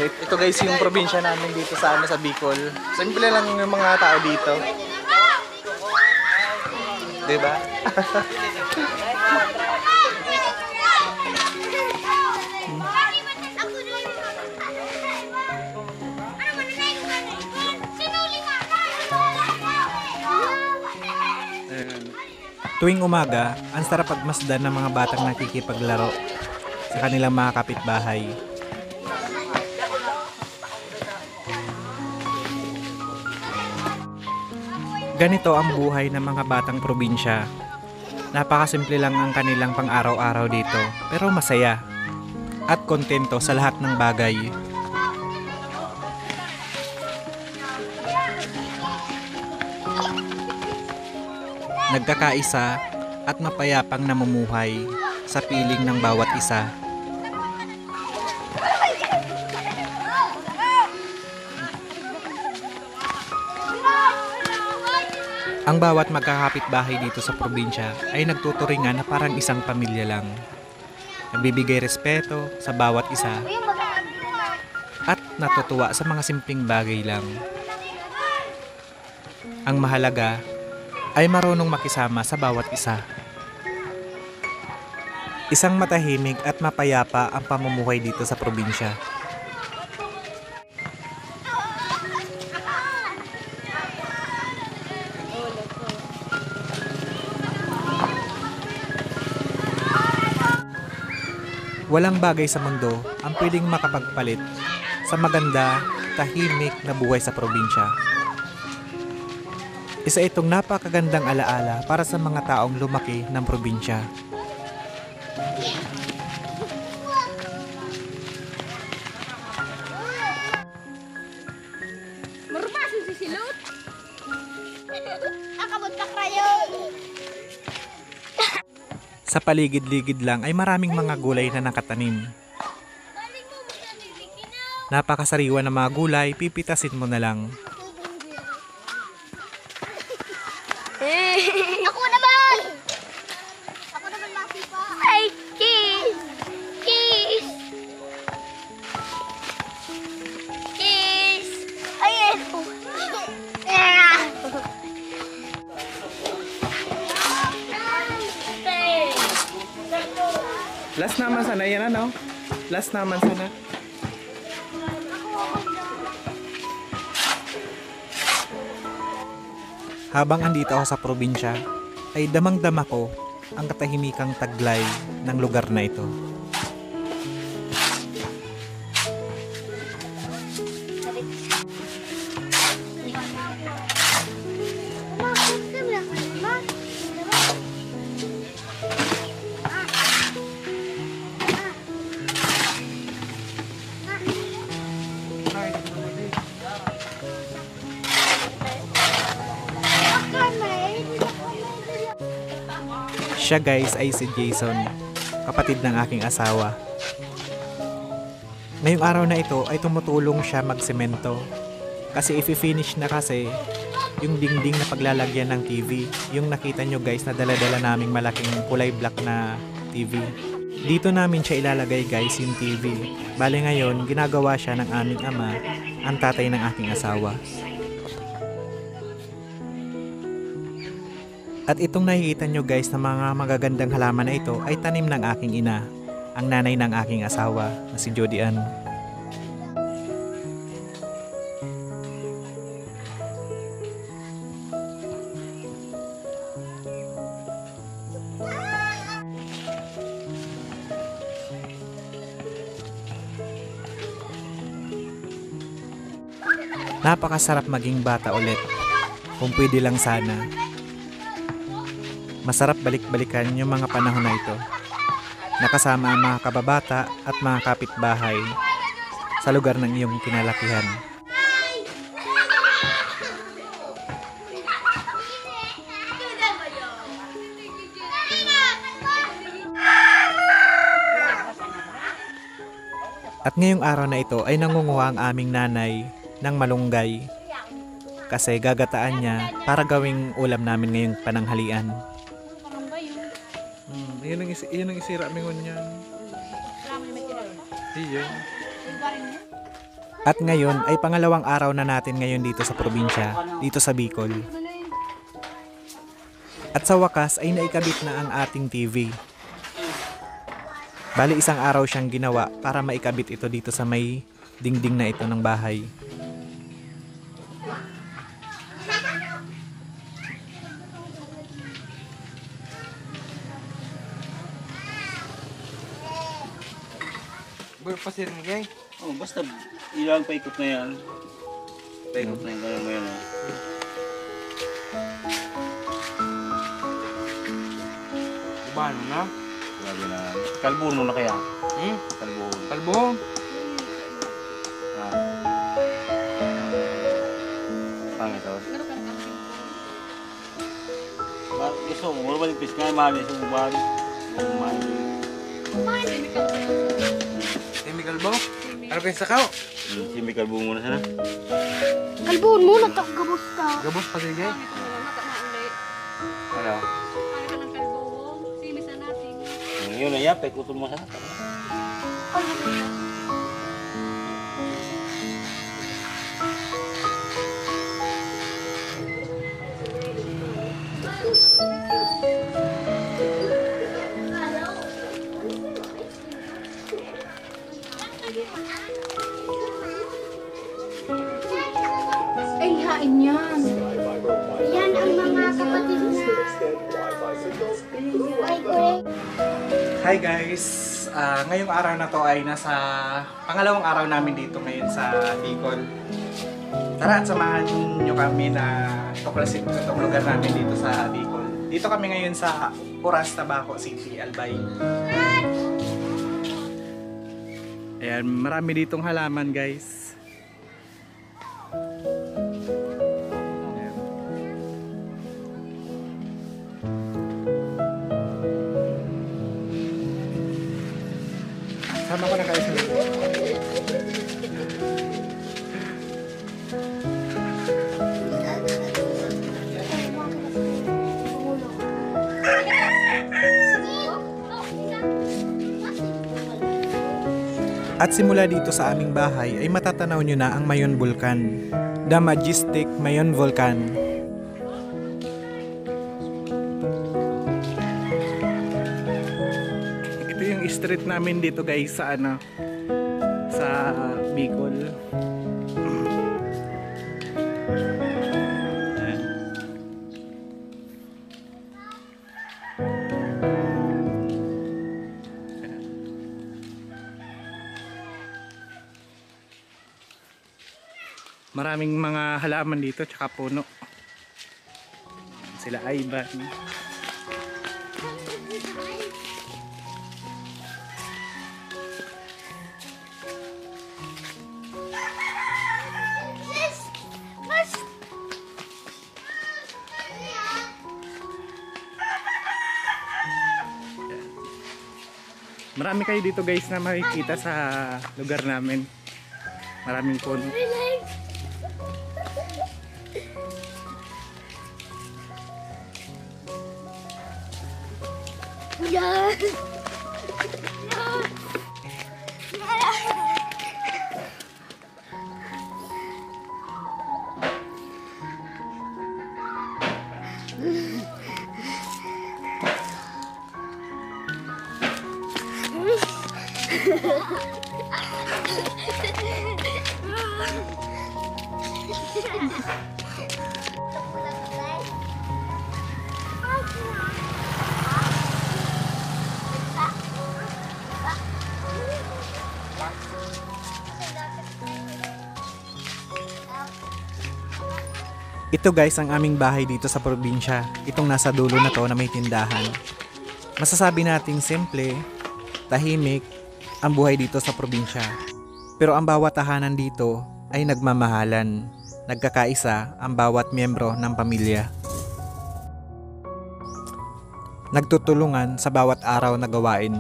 So, ito guys yung probinsya namin dito sa Bicol. Simple lang yung mga tao dito. Diba? Tuwing umaga, ang sarap pagmasdan ng mga batang nakikipaglaro sa kanilang mga kapitbahay. Ganito ang buhay ng mga batang probinsya. Napakasimple lang ang kanilang pang-araw-araw dito, pero masaya at kontento sa lahat ng bagay. Nagkakaisa at mapayapang namumuhay sa piling ng bawat isa. Ang bawat magkakapitbahay dito sa probinsya ay nagtuturingan na parang isang pamilya lang. Nagbibigay respeto sa bawat isa at natutuwa sa mga simpleng bagay lang. Ang mahalaga ay marunong makisama sa bawat isa. Isang matahimik at mapayapa ang pamumuhay dito sa probinsya. Walang bagay sa mundo ang pwedeng makapagpalit sa maganda, tahimik na buhay sa probinsya. Isa itong napakagandang alaala para sa mga taong lumaki ng probinsya. Marumasin si Silot. Akabot ka krayon. Sa paligid-ligid lang ay maraming mga gulay na nakatanim. Napakasariwa ng mga gulay, pipitasin mo na lang. Ako naman! Ako naman masipa. Ay, kiss! Kiss! Kiss! Ay, eto. Last naman sana yan ano? Last naman sana. Habang andito ako sa probinsya, ay damang-dama ko ang katahimikang taglay ng lugar na ito. Siya guys ay si Jason, kapatid ng aking asawa. Ngayong araw na ito ay tumutulong siya magsemento kasi i-finish na kasi yung dingding na paglalagyan ng TV. Yung nakita nyo guys na dala-dala naming malaking kulay black na TV. Dito namin siya ilalagay guys yung TV. Bale ngayon ginagawa siya ng aming ama, ang tatay ng aking asawa. At itong nakikita nyo guys na mga magagandang halaman na ito ay tanim ng aking ina, ang nanay ng aking asawa na si Jody Ann. Napakasarap maging bata ulit, kung pwede lang sana. Masarap balik-balikan yung mga panahon na ito. Nakasama ang mga kababata at mga kapitbahay sa lugar ng iyong kinalakihan. At ngayong araw na ito ay nangunguha ang aming nanay ng malunggay kasi gagataan niya para gawing ulam namin ngayong pananghalian. Yun ang isira mingon niyan. Iya. At ngayon ay pangalawang araw na natin ngayon dito sa probinsya, dito sa Bicol. At sa wakas ay naikabit na ang ating TV. Bali isang araw siyang ginawa para maikabit ito dito sa may dingding na ito ng bahay. Pasir mo, gay. Oh, basta ilang paikot na yan. Paikot na yung gano'n mo yan. Paano na? Grabe na. Kalbuno na kaya? Kalbuno. Kalbo. Ah. Pangit ako. Bakit gusto mo? Wala ba yung pis nga? Mahal yung sumbari. Mahal yung... Emi kalbo. Ano kayo sa kao? Si may kalbuno na sana. Kalbuhon mo, nagkakagabos ka. Gabos pa sige. Ano? Yun na yan, paikotun mo sana. Ay, hain yan. Yan ang mga kapatid na. Ay, correct. Hi guys! Ngayong araw na to ay nasa pangalawang araw namin dito ngayon sa Bicol. Tara at samahan nyo kami na tuklasin itong lugar namin dito sa Bicol. Dito kami ngayon sa Oras, Tabaco City, Albay. Ayan, marami ditong halaman guys. Ayan. Sama ko na kayo sa At simula dito sa aming bahay ay matatanaw nyo na ang Mayon Volcan, the majestic Mayon Volcan. Ito yung street namin dito guys sa sa Bicol. Ayan. Maraming mga halaman dito tsaka puno. Sila Ivan. Marami kayo dito guys na makikita sa lugar namin. Maraming puno. Yan. Ito guys ang aming bahay dito sa probinsya. Itong nasa dulo na to na may tindahan. Masasabi nating simple, tahimik ang buhay dito sa probinsya. Pero ang bawat tahanan dito ay nagmamahalan. Nagkakaisa ang bawat miyembro ng pamilya. Nagtutulungan sa bawat araw na gawain.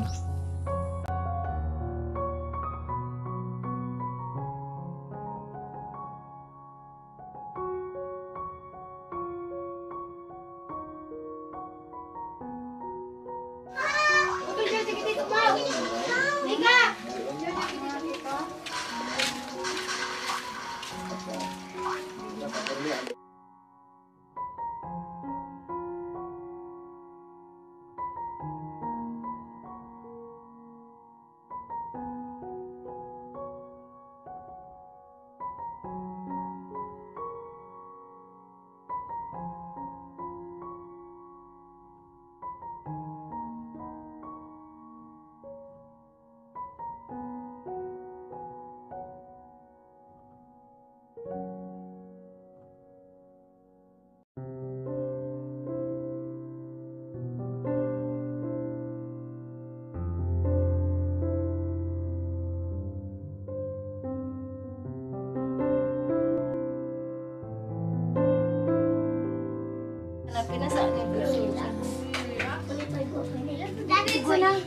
Dati ko lang.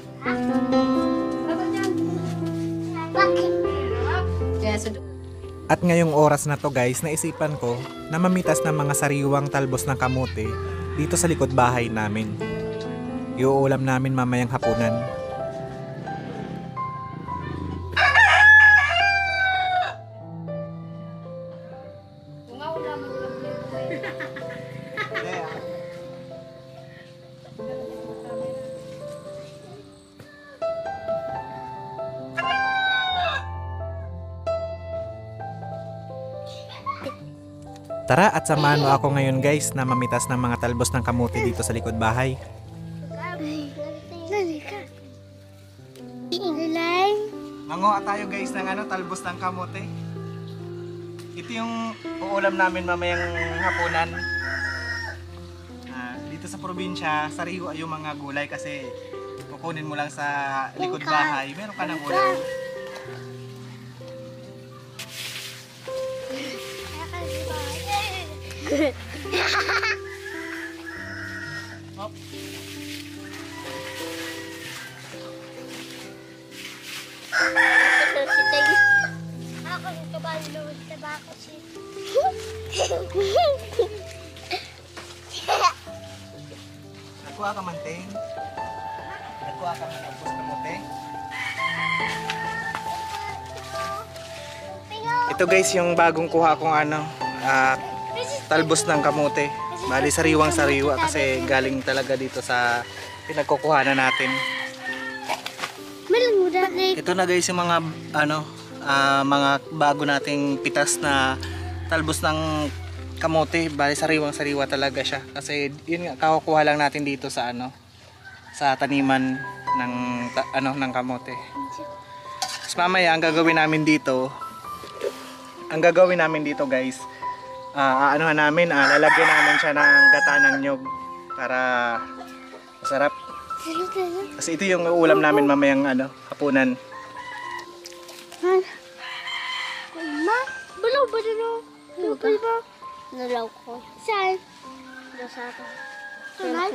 Bakit? At ngayong oras na to guys, naisipan ko na mamitas ng mga sariwang talbos ng kamote dito sa likod bahay namin. Iuulam namin mamayang hapunan. Tara at samahan mo ako ngayon guys na mamitas ng mga talbos ng kamote dito sa likod bahay. Dali ka. Dali. Manguha tayo guys ng talbos ng kamote. Ito yung uulam namin mamayang hapunan. Dito sa probinsya, sariwa yung mga gulay kasi kukunin mo lang sa likod bahay. Meron ka ng ulam. Ako yung kabalo, tabako si. Nagkuha ka man, Ting. Nagkuha ka man talbos ng kamote. Ito guys yung bagong kuha kong talbos ng kamote. Bali sariwang sariwa kasi galing talaga dito sa pinagkukuhanan natin. Ito na guys yung mga mga bago nating pitas na talbos ng kamote. Bali sariwang sariwa talaga siya kasi yun nga kakukuha lang natin dito sa sa taniman ng ng kamote. Tapos mamaya ang gagawin namin dito guys, lalagyan namin siya ng gata ng nyog para masarap. Kasi ito yung ulam namin mamayang hapunan. Ma, bulaw ba dito? Bulaw ba? Nalaw ko. Saan? Dosata. Tunay?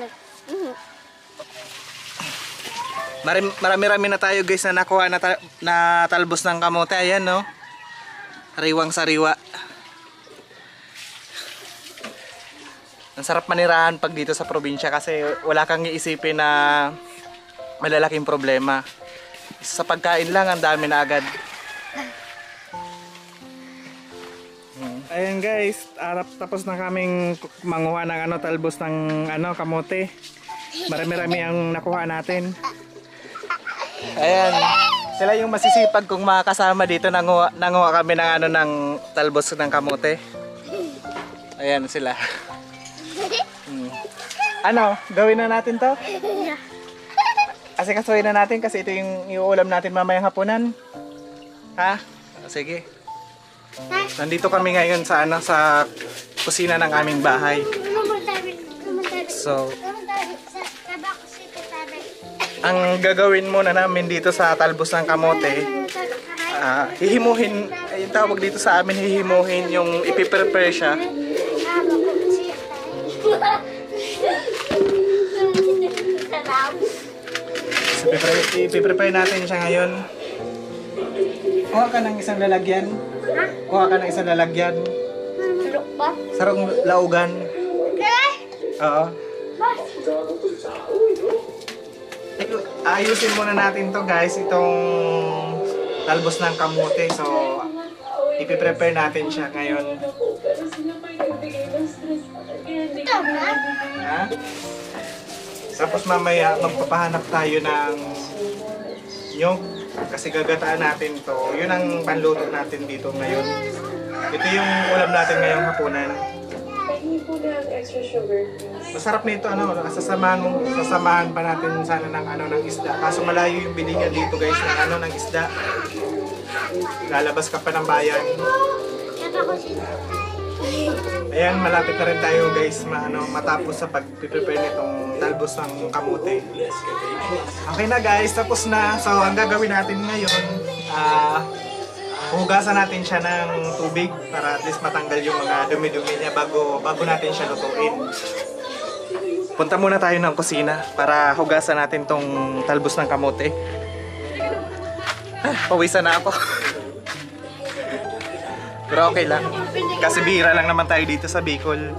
Marami-rami na tayo guys na nakuha na talbos ng kamote. Ayan no. Sariwang sariwa. Ang sarap manirahan pag dito sa probinsya kasi wala kang iisipin na malalaking problema. Sa pagkain lang ang dami na agad. Ayan guys, tapos na kaming manguha ng talbos ng ng Marami-rami ang nakuha natin. Ayan, sila yung masisipag kung makakasama dito nanguha kami ng ng talbos ng kamote. Ayan sila. Gawin na natin to? Kasi kasuhin na natin kasi ito yung iuulam natin mamayang hapunan. Ha? Sige. Nandito kami ngayon sa sa kusina ng aming bahay. So, ang gagawin muna namin dito sa talbos ng kamote, hihimuhin, yung tawag dito sa amin, hihimuhin yung ipiprepare siya. So, ipiprepare natin siya ngayon. Kuha ka ng isang lalagyan. Kuha ka ng isang lalagyan. Sarong laugan. Oo. Ayusin muna natin to guys, itong talbos ng kamote. So, ipiprepare natin siya ngayon. Ha? Tapos mamaya magpapahanap tayo ng nyog kasi gagataan natin to. Yun ang panluto natin dito ngayon. Ito yung ulam natin ngayong hapunan. Masarap nito sasamahan pa natin sana ng isda. Kaso malayo yung bilingan dito guys ng ng isda. Lalabas ka pa ng bayan. Ayan, malapit na rin tayo guys matapos sa pag-prepare nitong talbos ng kamote. Okay na guys, tapos na. So ang gagawin natin ngayon, hugasan natin siya ng tubig para at least matanggal yung mga dumi-dumi niya bago natin siya lutuin. Punta muna tayo ng kusina para hugasan natin tong talbos ng kamote. Pawisan na ako. Pero okay lang. Kasi bihira lang naman tayo dito sa Bicol.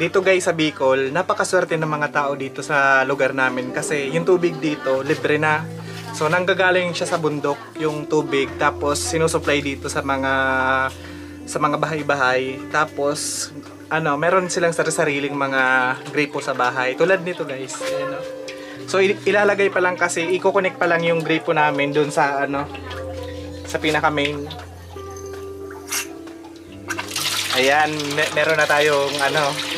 Dito guys sa Bicol, napakaswerte ng mga tao dito sa lugar namin kasi yung tubig dito libre na. So nanggagaling siya sa bundok yung tubig, tapos sinusupply dito sa mga bahay-bahay. Tapos meron silang sariling mga gripo sa bahay. Tulad nito guys, ayan, no? So ilalagay pa lang kasi, i-connect pa lang yung gripo namin doon sa sa pinaka main. Ayan, meron na tayong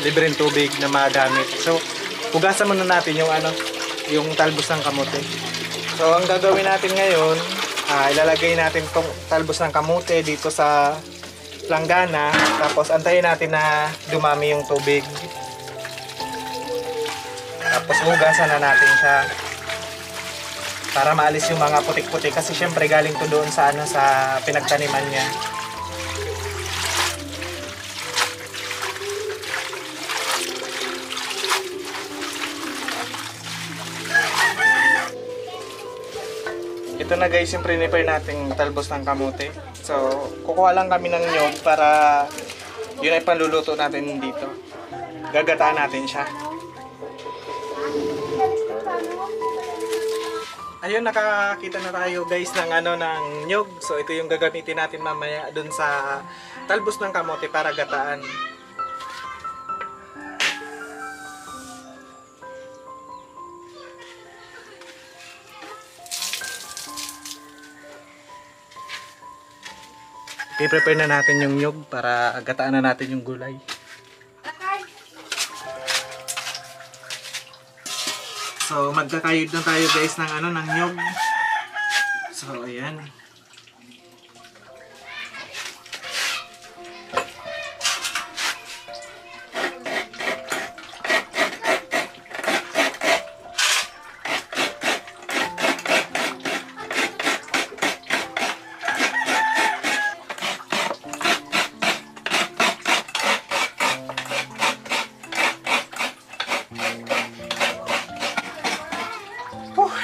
libreng tubig na magamit. So, hugasan muna natin yung talbos ng kamote. So, ang gagawin natin ngayon, ilalagay natin tong talbos ng kamote dito sa planggana. Tapos, antayin natin na dumami yung tubig. Tapos, hugasan na natin siya. Para maalis yung mga putik-putik. Kasi, syempre, galing to doon sa pinagtaniman niya. Ito na guys yung prepare nating talbos ng kamote. So, kukuha lang kami ng nyog para yun ay panluluto natin dito. Gagataan natin siya. Ayun, nakakita na tayo guys ng ng nyog. So, ito yung gagamitin natin mamaya dun sa talbos ng kamote para gataan. I-prepare na natin yung nyug para gataan na natin yung gulay. So magkakayod na tayo guys ng ng nyug. So ayan.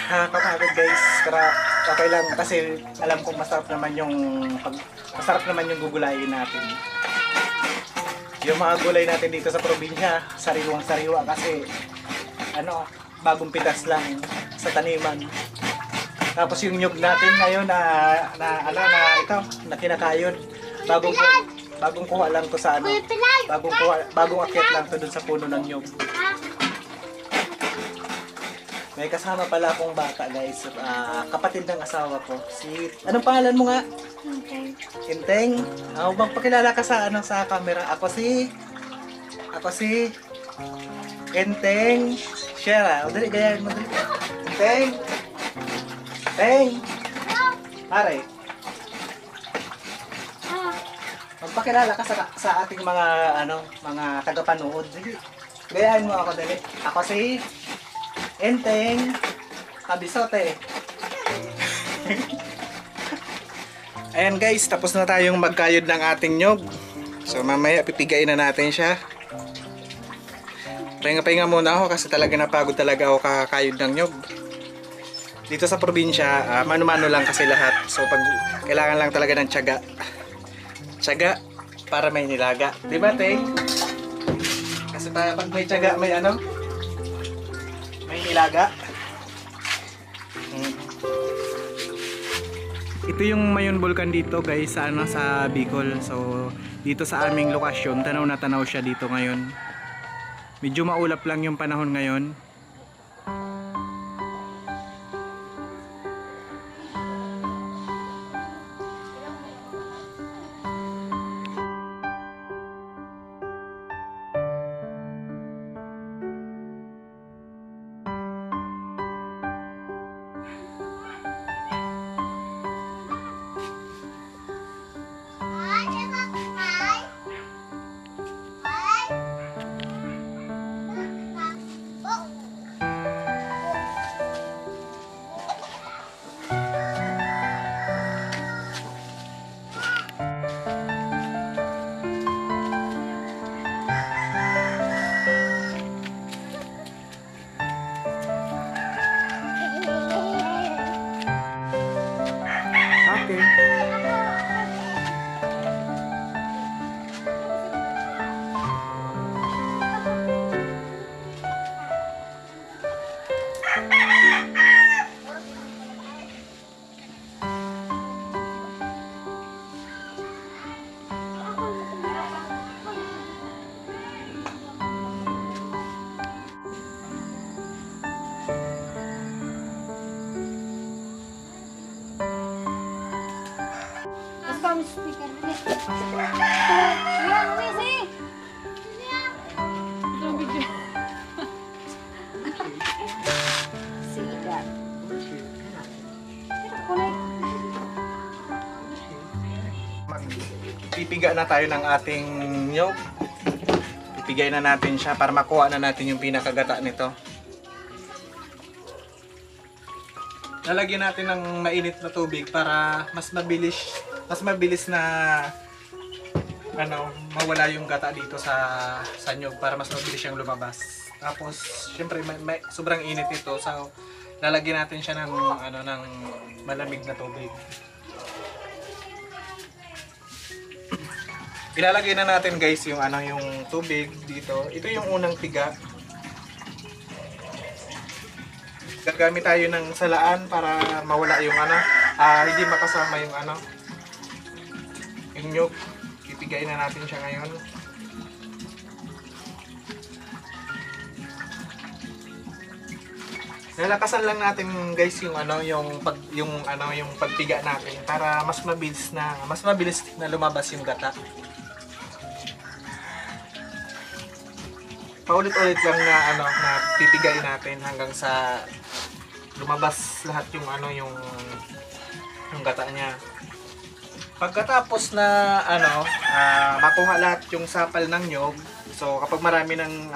Nakakapagod guys, pero okay lang kasi alam kong masarap naman yung gugulayin natin. Yung mga gulay natin dito sa probinsya, sariwang-sariwa kasi bagong pitas lang sa taniman. Tapos yung nyug natin ngayon na kinakayod, bagong kuha lang to sa bagong akyat lang to dun sa puno ng nyug. May kasama pala akong bata guys, kapatid ng asawa ko. Anong pangalan mo nga? Inteng. Inteng. Magpakilala ka sa sa camera. Ako si Inteng. Share. Dali gayahin mo dali. Inteng. Inteng. Pare. Magpakilala ka sa ating mga mga tagapanood. Dali. Gayahin mo ako dali. Ako si Enteng Kabisote. Ayan guys, tapos na tayong magkayod ng ating nyog. So mamaya pipigain na natin siya. Pahinga-pahinga muna ako kasi talaga napagod talaga ako kakayod ng nyog. Dito sa probinsya, mano-mano lang kasi lahat. So pag kailangan lang talaga ng tiyaga. Tiyaga para may nilaga. Diba, Teng? Kasi pag may tiyaga, may may nilaga. Ito yung Mayon Volcan dito guys sa Bicol. So dito sa aming lokasyon, tanaw na tanaw siya dito ngayon. Medyo maulap lang yung panahon ngayon. pipiga na tayo ng ating nyog. Pipigay na natin siya para makuha na natin yung pinakagata nito. Lalagyan natin ng mainit na tubig para mas mabilis na mawala yung gata dito sa nyog, para mas mabilis siyang lumabas. Tapos syempre may sobrang init ito, so lalagyan natin siya ng ng malamig na tubig. Ilalagay na natin guys yung yung tubig dito. Ito yung unang piga. Gagamit tayo ng salaan para mawala yung hindi makasama yung yung nyug. Ipigayin na natin siya ngayon. Lalakasan lang natin guys yung yung pagpiga natin para mas mabilis na lumabas yung gata. Paulit-ulit lang na na pipigayin natin hanggang sa lumabas lahat yung yung gata niya. Pagkatapos na makuha lahat yung sapal ng nyog, so kapag marami nang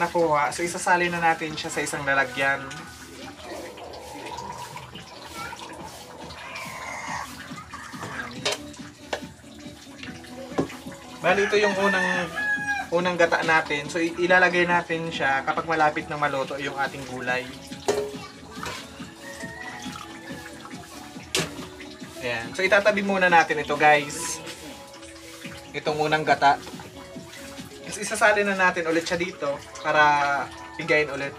nakuha, so isasali na natin siya sa isang lalagyan. Bali ito yung unang gata natin. So ilalagay natin siya kapag malapit na maluto yung ating gulay. Ayan. So itatabi muna natin ito guys. Itong unang gata. Isasali na natin ulit siya dito para pigayin ulit.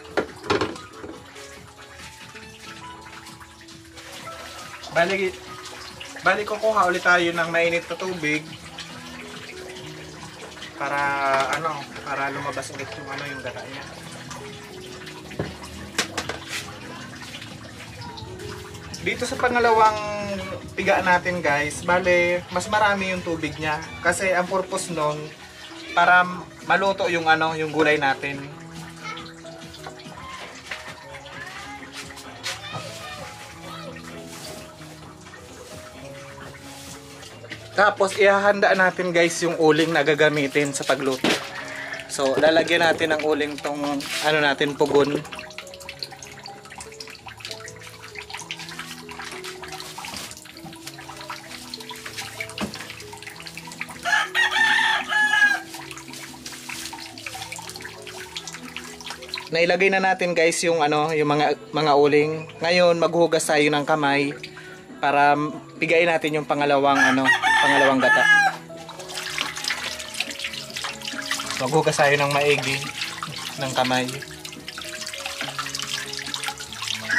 Bali kukuha ulit tayo ng mainit na tubig para lumabas ulit yung gata niya. Dito sa pangalawang piga natin guys, bale mas marami yung tubig niya kasi ang purpose nun para maluto yung yung gulay natin. Tapos ihahanda natin guys yung uling na gagamitin sa pagluto. So lalagyan natin ng uling tong natin pugon. Nailagay na natin guys yung yung mga uling. Ngayon maghugas tayo ng kamay para pigayin natin yung pangalawang gata. Maghugas tayo ng maigi ng kamay.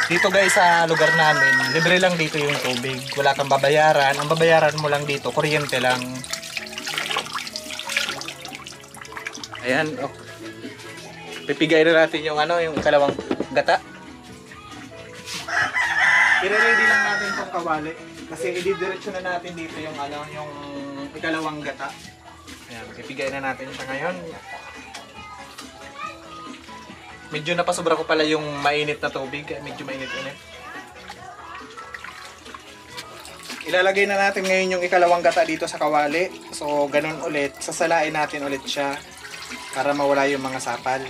Dito guys sa lugar namin, libre lang dito yung tubig. Wala kang babayaran. Ang babayaran mo lang dito, kuryente lang. Ayan, okay. Pipigay na natin yung yung ikalawang gata. I-ready lang natin itong kawali kasi ididiretso na natin dito yung yung ikalawang gata. Ayan, pipigay na natin siya ngayon. Medyo napasobra ko pala yung mainit na tubig, medyo mainit-init. Ilalagay na natin ngayon yung ikalawang gata dito sa kawali. So ganun ulit, sasalain natin ulit siya para mawala yung mga sapal.